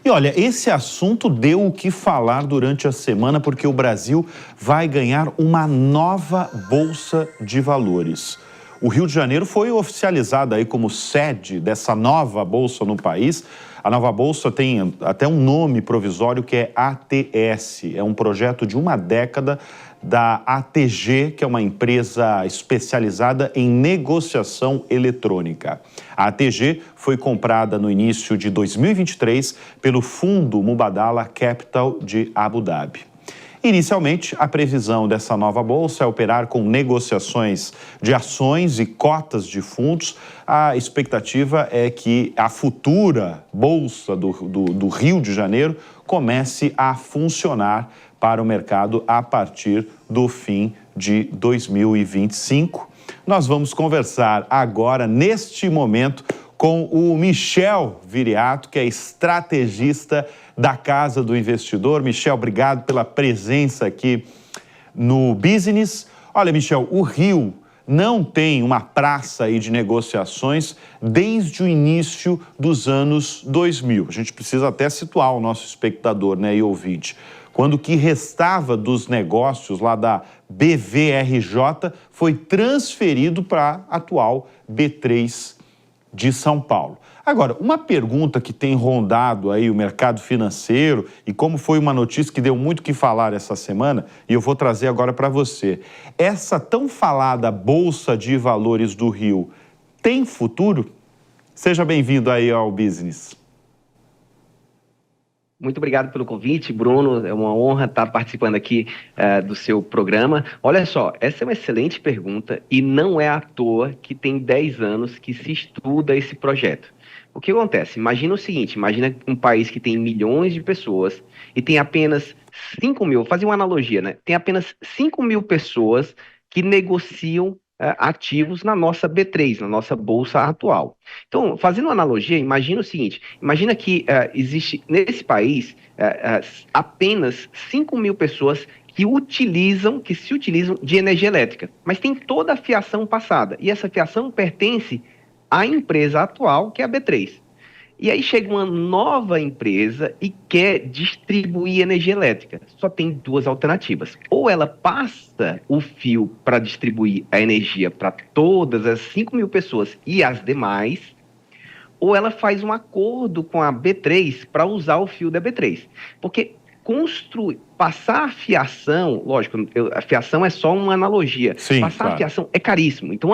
E olha, esse assunto deu o que falar durante a semana porque o Brasil vai ganhar uma nova Bolsa de Valores. O Rio de Janeiro foi oficializado aí como sede dessa nova bolsa no país. A nova bolsa tem até um nome provisório que é ATS. É um projeto de uma década da ATG, que é uma empresa especializada em negociação eletrônica. A ATG foi comprada no início de 2023 pelo fundo Mubadala Capital de Abu Dhabi. Inicialmente, a previsão dessa nova bolsa é operar com negociações de ações e cotas de fundos. A expectativa é que a futura bolsa do Rio de Janeiro comece a funcionar para o mercado a partir do fim de 2025. Nós vamos conversar agora, neste momento, com o Michel Viriato, que é estrategista da Casa do Investidor. Michel, obrigado pela presença aqui no Business. Olha, Michel, o Rio não tem uma praça aí de negociações desde o início dos anos 2000. A gente precisa até situar o nosso espectador, né, e ouvinte. Quando o que restava dos negócios lá da BVRJ foi transferido para a atual B3 de São Paulo. Agora, uma pergunta que tem rondado aí o mercado financeiro e como foi uma notícia que deu muito o que falar essa semana, e eu vou trazer agora para você. Essa tão falada Bolsa de Valores do Rio tem futuro? Seja bem-vindo aí ao Business. Muito obrigado pelo convite, Bruno. É uma honra estar participando aqui do seu programa. Olha só, essa é uma excelente pergunta e não é à toa que tem 10 anos que se estuda esse projeto. O que acontece? Imagina o seguinte, imagina um país que tem milhões de pessoas e tem apenas 5 mil, vou fazer uma analogia, né? Tem apenas 5 mil pessoas que negociam ativos na nossa B3, na nossa bolsa atual. Então, fazendo uma analogia, imagina o seguinte, imagina que existe nesse país apenas 5 mil pessoas que se utilizam de energia elétrica, mas tem toda a fiação passada, e essa fiação pertence à empresa atual, que é a B3. E aí chega uma nova empresa e quer distribuir energia elétrica. Só tem duas alternativas. Ou ela passa o fio para distribuir a energia para todas as 5 mil pessoas e as demais, ou ela faz um acordo com a B3 para usar o fio da B3. Porque passar a fiação, lógico, a fiação é só uma analogia. Sim, passar claro. a fiação é caríssimo. Então,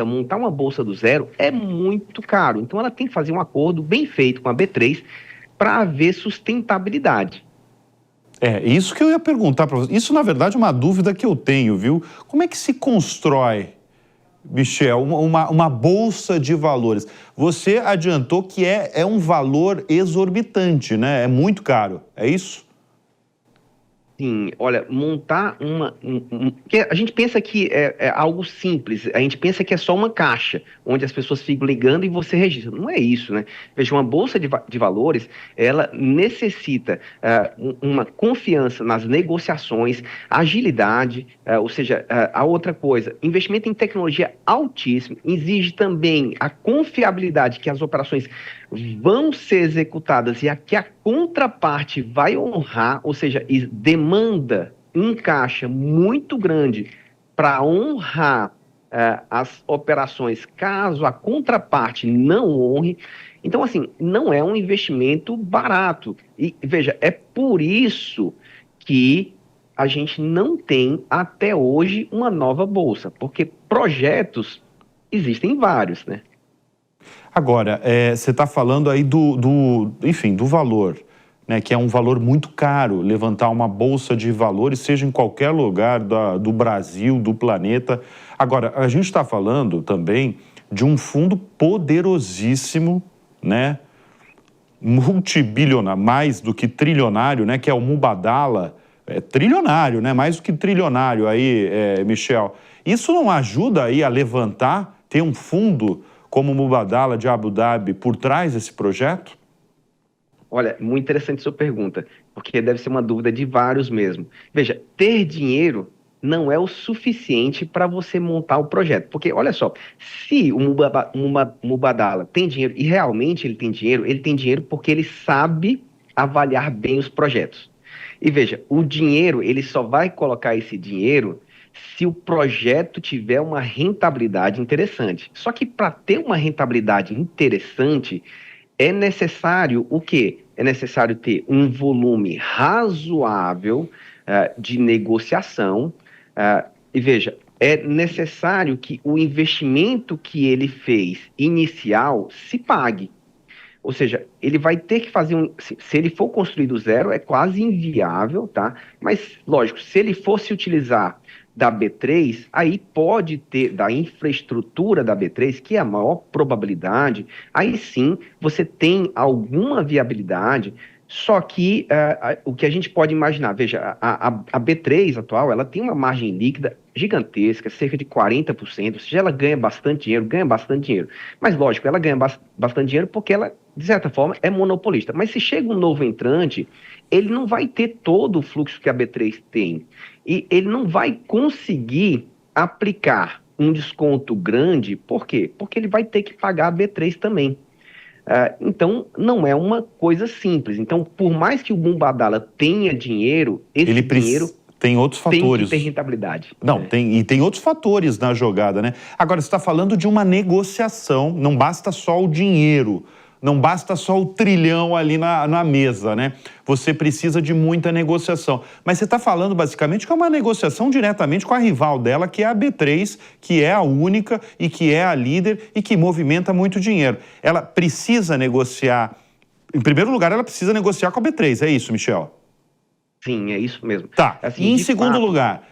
montar uma bolsa do zero é muito caro. Então, ela tem que fazer um acordo bem feito com a B3 para haver sustentabilidade. É, isso que eu ia perguntar para você. Isso, na verdade, é uma dúvida que eu tenho, viu? Como é que se constrói, Michel, uma bolsa de valores? Você adiantou que é um valor exorbitante, né? É muito caro, é isso? Sim, olha, montar porque a gente pensa que é algo simples, a gente pensa que é só uma caixa, onde as pessoas ficam ligando e você registra. Não é isso, né? Veja, uma bolsa de valores, ela necessita uma confiança nas negociações, agilidade, ou seja, a outra coisa, investimento em tecnologia altíssimo, exige também a confiabilidade que as operações vão ser executadas e que a contraparte vai honrar, ou seja, demanda um caixa muito grande para honrar as operações caso a contraparte não honre. Então, assim, não é um investimento barato. E, veja, é por isso que a gente não tem, até hoje, uma nova bolsa, porque projetos existem vários, né? Agora, você está falando aí enfim, do valor, né, que é um valor muito caro levantar uma bolsa de valores, seja em qualquer lugar do Brasil, do planeta. Agora, a gente está falando também de um fundo poderosíssimo, né, multibilionário, mais do que trilionário, né, que é o Mubadala. É trilionário, né, mais do que trilionário aí, Michel. Isso não ajuda aí a levantar, ter um fundo como o Mubadala de Abu Dhabi por trás desse projeto? Olha, muito interessante sua pergunta, porque deve ser uma dúvida de vários mesmo. Veja, ter dinheiro não é o suficiente para você montar o projeto. Porque, olha só, se o Mubadala tem dinheiro, e realmente ele tem dinheiro porque ele sabe avaliar bem os projetos. E veja, o dinheiro, ele só vai colocar esse dinheiro se o projeto tiver uma rentabilidade interessante. Só que para ter uma rentabilidade interessante, é necessário o quê? É necessário ter um volume razoável de negociação. E veja, é necessário que o investimento que ele fez inicial se pague. Ou seja, ele vai ter que fazer se ele for construir do zero, é quase inviável, tá? Mas, lógico, se ele fosse utilizar da B3, aí pode ter, da infraestrutura da B3, que é a maior probabilidade, aí sim você tem alguma viabilidade. Só que o que a gente pode imaginar, veja, a B3 atual, ela tem uma margem líquida gigantesca, cerca de 40%, ou seja, ela ganha bastante dinheiro. Mas, lógico, ela ganha bastante dinheiro porque ela, de certa forma, é monopolista. Mas se chega um novo entrante, ele não vai ter todo o fluxo que a B3 tem. E ele não vai conseguir aplicar um desconto grande, por quê? Porque ele vai ter que pagar a B3 também. Então, não é uma coisa simples. Então, por mais que o Mubadala tenha dinheiro, esse dinheiro tem outros fatores. Tem que ter rentabilidade. Não, tem outros fatores na jogada, né? Agora, você está falando de uma negociação, não basta só o dinheiro, não basta só o trilhão ali na mesa, né? Você precisa de muita negociação. Mas você está falando basicamente que é uma negociação diretamente com a rival dela, que é a B3, que é a única e que é a líder e que movimenta muito dinheiro. Ela precisa negociar, em primeiro lugar, ela precisa negociar com a B3, é isso, Michel? Sim, é isso mesmo. Tá, assim, e em segundo lugar,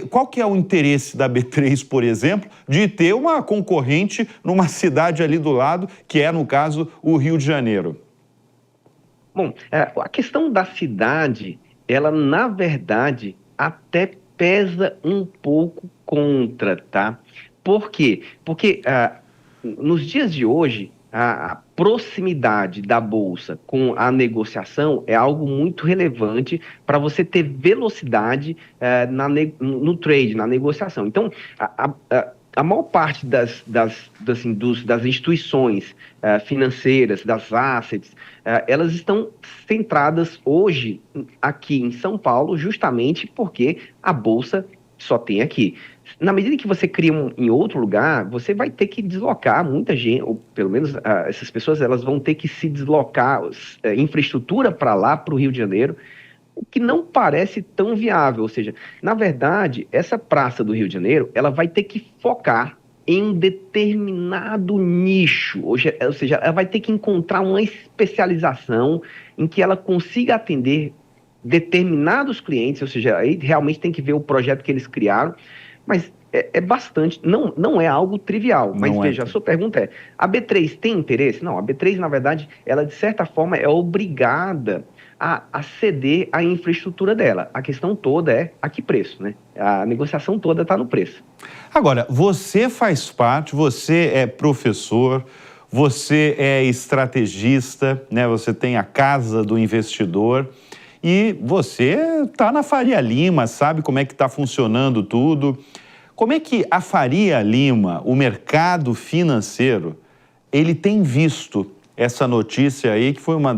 qual que é o interesse da B3, por exemplo, de ter uma concorrente numa cidade ali do lado, que é, no caso, o Rio de Janeiro? Bom, a questão da cidade, ela, na verdade, até pesa um pouco contra, tá? Por quê? Porque nos dias de hoje, a proximidade da bolsa com a negociação é algo muito relevante para você ter velocidade no trade, na negociação. Então, a maior parte das instituições financeiras, das assets, elas estão centradas hoje aqui em São Paulo, justamente porque a bolsa só tem aqui. Na medida que você cria em outro lugar, você vai ter que deslocar muita gente, ou pelo menos essas pessoas elas vão ter que se deslocar, infraestrutura para lá, para o Rio de Janeiro, o que não parece tão viável. Ou seja, na verdade, essa praça do Rio de Janeiro, ela vai ter que focar em um determinado nicho, ou seja, ela vai ter que encontrar uma especialização em que ela consiga atender determinados clientes, ou seja, aí realmente tem que ver o projeto que eles criaram, mas é bastante, não é algo trivial, mas veja, a sua pergunta é, a B3 tem interesse? Não, a B3, na verdade, ela de certa forma é obrigada a ceder a infraestrutura dela. A questão toda é a que preço, né? A negociação toda está no preço. Agora, você faz parte, você é professor, você é estrategista, né? Você tem a casa do investidor e você está na Faria Lima, sabe como é que está funcionando tudo. Como é que a Faria Lima, o mercado financeiro, ele tem visto essa notícia aí, que foi uma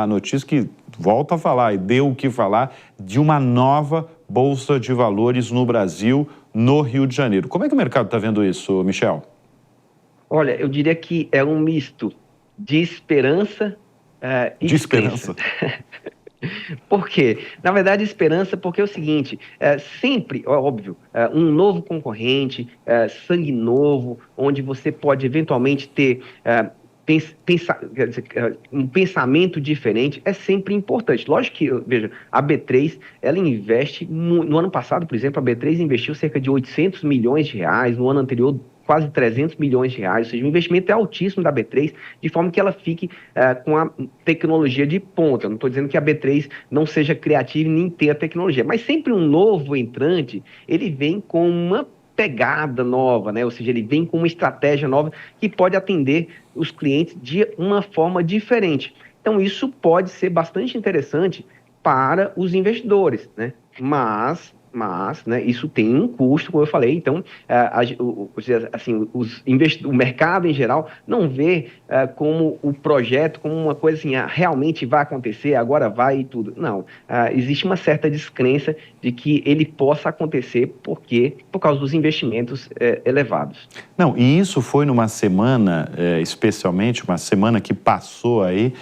notícia que, volta a falar, e deu o que falar, de uma nova Bolsa de Valores no Brasil, no Rio de Janeiro. Como é que o mercado está vendo isso, Michel? Olha, eu diria que é um misto de esperança e de esperança. Por quê? Na verdade, esperança porque é o seguinte, sempre, óbvio, um novo concorrente, sangue novo, onde você pode eventualmente ter um pensamento diferente, é sempre importante. Lógico que, veja, a B3, ela investe, no ano passado, por exemplo, a B3 investiu cerca de 800 milhões de reais, no ano anterior, quase 300 milhões de reais, ou seja, o investimento é altíssimo da B3, de forma que ela fique com a tecnologia de ponta. Não estou dizendo que a B3 não seja criativa e nem tenha tecnologia, mas sempre um novo entrante, ele vem com uma pegada nova, né? Ou seja, ele vem com uma estratégia nova que pode atender os clientes de uma forma diferente. Então, isso pode ser bastante interessante para os investidores, né? Mas Mas, né, isso tem um custo, como eu falei. Então, assim, o mercado em geral não vê como o projeto, como uma coisa assim, realmente vai acontecer, agora vai e tudo. Não, existe uma certa descrença de que ele possa acontecer por causa dos investimentos elevados. Não, e isso foi numa semana, especialmente uma semana que passou aí,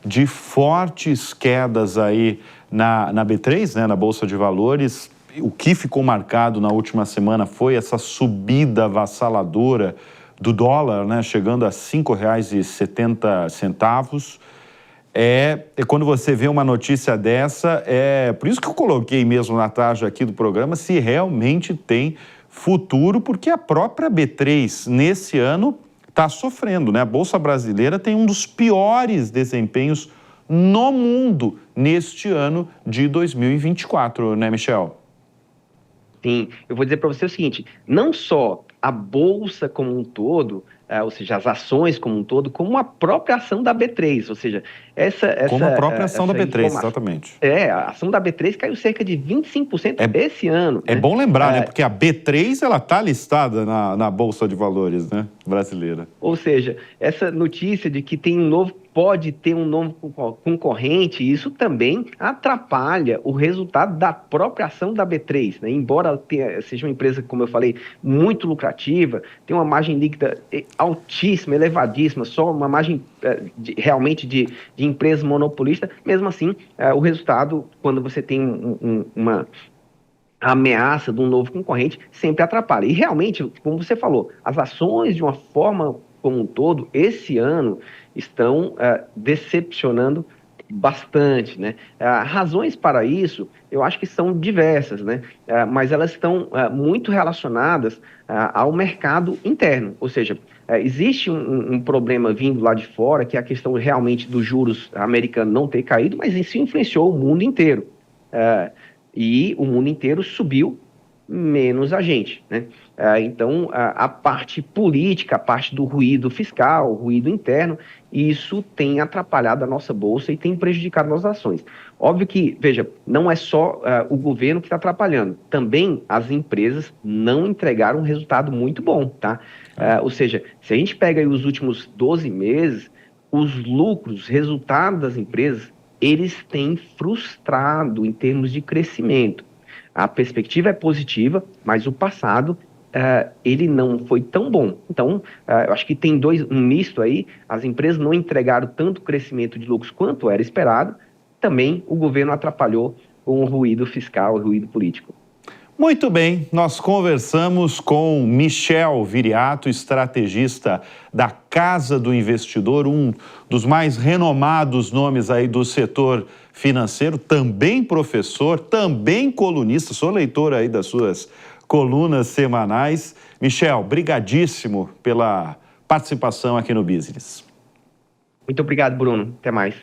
de fortes quedas aí na B3, né, na Bolsa de Valores. O que ficou marcado na última semana foi essa subida avassaladora do dólar, né, chegando a R$ 5,70. Quando você vê uma notícia dessa, por isso que eu coloquei mesmo na tarde aqui do programa, se realmente tem futuro, porque a própria B3, nesse ano, está sofrendo, né? A Bolsa Brasileira tem um dos piores desempenhos no mundo neste ano de 2024, né, Michel? Sim, eu vou dizer para você o seguinte, não só a Bolsa como um todo, ou seja, as ações como um todo, como a própria ação da B3, ou seja, Como a própria ação da B3, informação, exatamente. a ação da B3 caiu cerca de 25% esse ano. É, né? Bom lembrar, né? Porque a B3, ela está listada na Bolsa de Valores, né, brasileira. Ou seja, essa notícia de que pode ter um novo concorrente, isso também atrapalha o resultado da própria ação da B3, né? Embora seja uma empresa, como eu falei, muito lucrativa, tem uma margem líquida altíssima, elevadíssima, só uma margem realmente de empresa monopolista, mesmo assim, o resultado, quando você tem uma ameaça de um novo concorrente, sempre atrapalha. E realmente, como você falou, as ações de uma forma como um todo, esse ano, estão decepcionando bastante, né? Razões para isso, eu acho que são diversas, né? Mas elas estão muito relacionadas ao mercado interno, ou seja, existe um problema vindo lá de fora, que é a questão realmente dos juros americanos não ter caído, mas isso influenciou o mundo inteiro. E o mundo inteiro subiu, menos a gente, né? Então, a parte política, a parte do ruído fiscal, o ruído interno, isso tem atrapalhado a nossa bolsa e tem prejudicado nossas ações. Óbvio que, veja, não é só o governo que está atrapalhando, também as empresas não entregaram um resultado muito bom, tá? Ou seja, se a gente pega aí os últimos 12 meses, os lucros, resultados das empresas, eles têm frustrado em termos de crescimento. A perspectiva é positiva, mas o passado ele não foi tão bom. Então, eu acho que tem um misto aí, as empresas não entregaram tanto crescimento de lucros quanto era esperado, também o governo atrapalhou com o ruído fiscal, o ruído político. Muito bem, nós conversamos com Michel Viriato, estrategista da Casa do Investidor, um dos mais renomados nomes aí do setor financeiro, também professor, também colunista, sou leitor aí das suas colunas semanais. Michel, brigadíssimo pela participação aqui no Business. Muito obrigado, Bruno. Até mais.